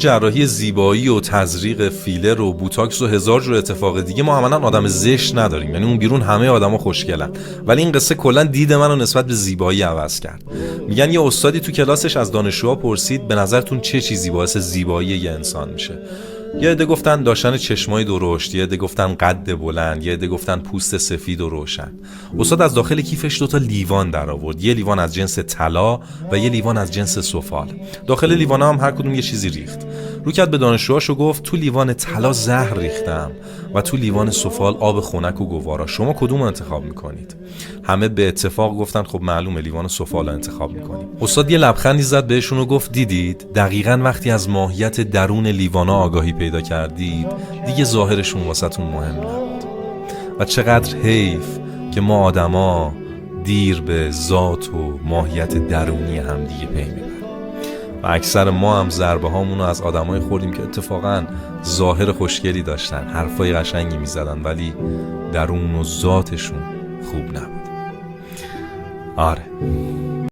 جراحی زیبایی و تزریق فیلر و بوتاکس و هزار جور اتفاق دیگه ما عملاً آدم زشت نداریم. یعنی اون بیرون همه آدما خوشگلن، ولی این قصه کلاً دید منو نسبت به زیبایی عوض کرد. میگن یه استادی تو کلاسش از دانشجوها پرسید به نظرتون چه چیزی باعث زیبایی یه انسان میشه؟ یه عده گفتن داشتن چشمای درشت، یه عده گفتن قد بلند، یه عده گفتن پوست سفید و روشن. استاد از داخل کیفش 2 لیوان در آورد، یه لیوان از جنس طلا و یه لیوان از جنس سفال. داخل لیوانا هم هر کدوم یه چیزی ریخت. رو کرد به دانشجوهاش و گفت تو لیوان طلا زهر ریختم و تو لیوان سفال آب خنک و گوارا. شما کدوم رو انتخاب میکنید؟ همه به اتفاق گفتن خب معلومه لیوان سفال رو انتخاب میکنیم. استاد یه لبخندی زد بهشون و گفت دیدید دقیقاً وقتی از ماهیت درون لیوانا آگاهی پیدا کردید دیگه ظاهرشون واسهتون مهم نبود. و چقدر حیف که ما آدما دیر به ذات و ماهیت درونی هم دیگه پی میبریم. و اکثر ما هم ضربه هامونو از آدمای خوردیم که اتفاقاً ظاهر خوشگلی داشتن، حرفای قشنگی میزدن، ولی درون و ذاتشون خوب نبود. آره.